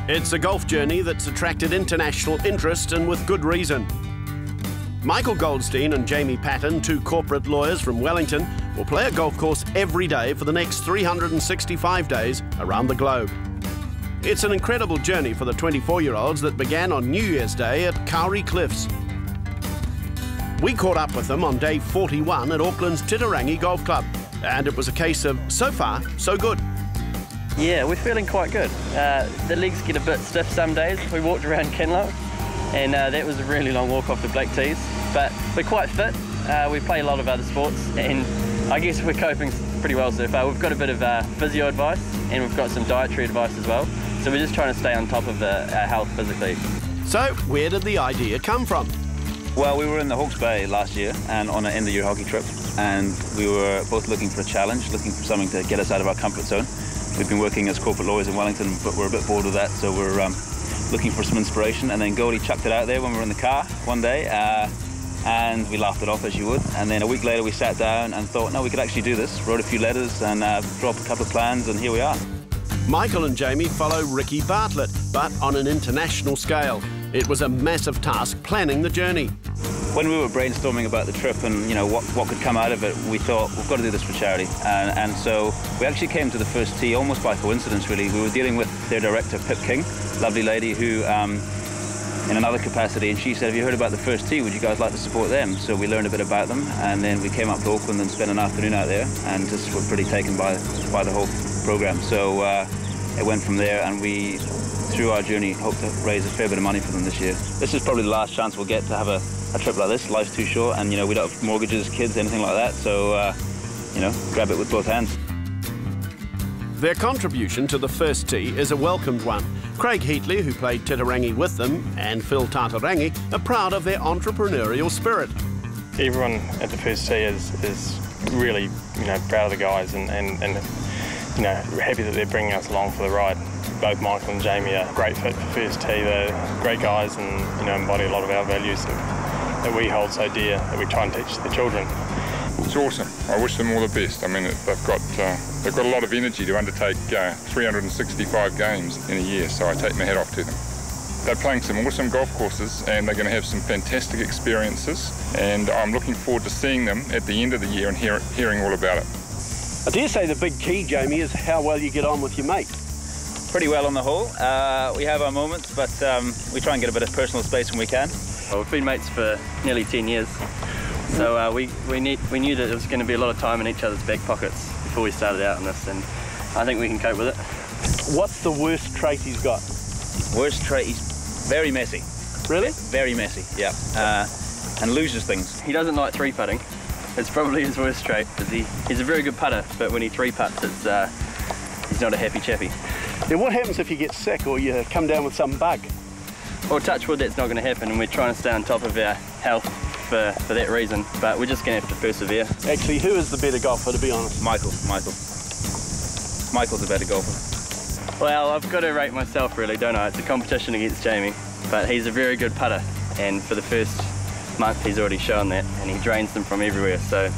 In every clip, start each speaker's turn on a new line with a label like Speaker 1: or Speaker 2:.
Speaker 1: It's a golf journey that's attracted international interest, and with good reason. Michael Goldstein and Jamie Patton, two corporate lawyers from Wellington, will play a golf course every day for the next 365 days around the globe. It's an incredible journey for the 24-year-olds that began on New Year's Day at Kauri Cliffs. We caught up with them on day 41 at Auckland's Titirangi Golf Club, and it was a case of so far, so good.
Speaker 2: Yeah, we're feeling quite good. The legs get a bit stiff some days. We walked around Kinloch, and that was a really long walk off the black tees, but we're quite fit. We play a lot of other sports, and I guess we're coping pretty well so far. We've got a bit of physio advice, and we've got some dietary advice as well, so we're just trying to stay on top of our health physically.
Speaker 1: So where did the idea come from?
Speaker 3: Well, we were in the Hawke's Bay last year and on an end-of-year hockey trip, and we were both looking for a challenge, looking for something to get us out of our comfort zone. We've been working as corporate lawyers in Wellington, but we're a bit bored with that, so we're looking for some inspiration. And then Goldie chucked it out there when we were in the car one day, and we laughed it off, as you would. And then a week later we sat down and thought, no, we could actually do this. Wrote a few letters and dropped a couple of plans, and here we are.
Speaker 1: Michael and Jamie follow Ricky Bartlett, but on an international scale. It was a massive task planning the journey.
Speaker 3: When we were brainstorming about the trip and what could come out of it, we thought we've got to do this for charity, and so we actually came to the first tee almost by coincidence. Really, we were dealing with their director, Pip King, lovely lady who, in another capacity, and she said, "Have you heard about the first tee? Would you guys like to support them?" So we learned a bit about them, and then we came up to Auckland and spent an afternoon out there, and just were pretty taken by the whole program. So it went from there, and we, through our journey, hope to raise a fair bit of money for them this year. This is probably the last chance we'll get to have a trip like this. Life's too short, and we don't have mortgages, kids, anything like that, so grab it with both hands.
Speaker 1: Their contribution to the first tee is a welcomed one. Craig Heatley, who played Titirangi with them, and Phil Titirangi are proud of their entrepreneurial spirit.
Speaker 4: Everyone at the first tee is really proud of the guys and happy that they're bringing us along for the ride. Both Michael and Jamie are a great fit for first tee. They're great guys and embody a lot of our values that we hold so dear, that we try and teach the children.
Speaker 5: It's awesome. I wish them all the best. I mean, they've got a lot of energy to undertake 365 games in a year, so I take my hat off to them. They're playing some awesome golf courses, and they're going to have some fantastic experiences, and I'm looking forward to seeing them at the end of the year and hearing all about it.
Speaker 1: I dare say the big key, Jamie, is how well you get on with your mate.
Speaker 3: Pretty well on the whole. We have our moments, but we try and get a bit of personal space when we can.
Speaker 2: Well, we've been mates for nearly 10 years, so we knew that there was going to be a lot of time in each other's back pockets before we started out on this, and I think we can cope with it.
Speaker 1: What's the worst trait he's got?
Speaker 3: Worst trait, he's very messy.
Speaker 1: Really?
Speaker 3: Very messy, yeah. And loses things.
Speaker 2: He doesn't like three-putting. It's probably his worst trait, because he's a very good putter, but when he three-putts, he's not a happy chappy.
Speaker 1: Now, what happens if you get sick or you come down with some bug?
Speaker 2: Well, touch wood, that's not going to happen, and we're trying to stay on top of our health for that reason, but we're just going to have to persevere.
Speaker 1: Actually, who is the better golfer, to be honest?
Speaker 3: Michael. Michael's a better golfer.
Speaker 2: Well, I've got to rate myself, really, don't I? It's a competition against Jamie, but he's a very good putter, and for the first month he's already shown that, and he drains them from everywhere, so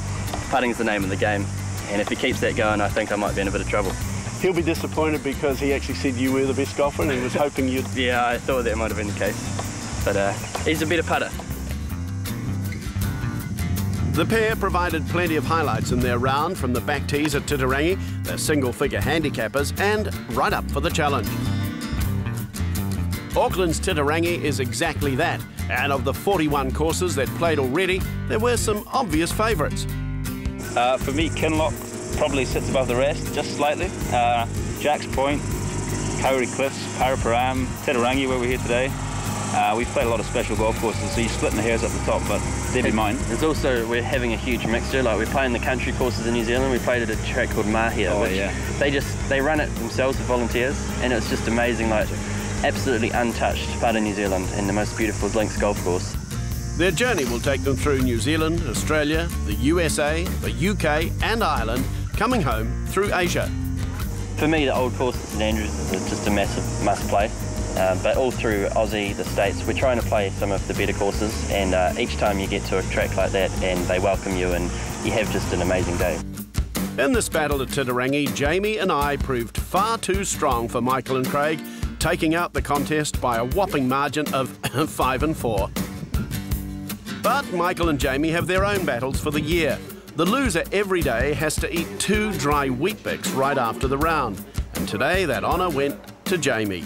Speaker 2: putting's the name of the game, and if he keeps that going, I think I might be in a bit of trouble.
Speaker 1: He'll be disappointed because he actually said you were the best golfer and he was hoping you'd...
Speaker 2: Yeah, I thought that might have been the case, but he's a better putter.
Speaker 1: The pair provided plenty of highlights in their round, from the back tees at Titirangi, their single-figure handicappers, and right up for the challenge. Auckland's Titirangi is exactly that, and of the 41 courses they'd played already, there were some obvious favourites.
Speaker 3: For me, Kinloch probably sits above the rest, just slightly. Jack's Point, Kauri Cliffs, Paraparam, Titirangi, where we're here today. We've played a lot of special golf courses, so you're splitting the hairs up the top, but they'd be mine.
Speaker 2: There's also, we're having a huge mixture. Like, we're playing the country courses in New Zealand. We played at a track called Mahia, which they run it themselves, the volunteers, and it's just amazing, like absolutely untouched part of New Zealand and the most beautiful links golf course.
Speaker 1: Their journey will take them through New Zealand, Australia, the USA, the UK and Ireland, coming home through Asia.
Speaker 2: For me, the old course at St Andrews is just a massive must-play. But all through Aussie, the States, we're trying to play some of the better courses, and each time you get to a track like that and they welcome you, and you have just an amazing day.
Speaker 1: In this battle at Titirangi, Jamie and I proved far too strong for Michael and Craig, taking out the contest by a whopping margin of 5-4. But Michael and Jamie have their own battles for the year. The loser every day has to eat 2 dry Weet-Bix right after the round. And today that honour went to Jamie.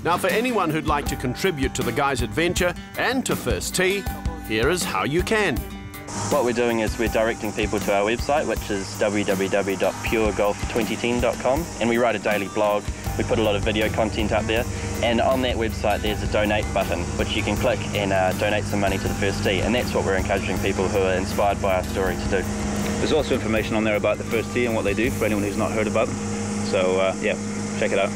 Speaker 1: Now, for anyone who'd like to contribute to the guys' adventure and to First Tee, here is how you can.
Speaker 2: What we're doing is we're directing people to our website, which is www.PureGolf2010.com, and we write a daily blog. We put a lot of video content up there, and on that website there's a donate button which you can click and donate some money to the First Tee, and that's what we're encouraging people who are inspired by our story to do.
Speaker 3: There's also information on there about the First Tee and what they do for anyone who's not heard about them. So yeah, check it out.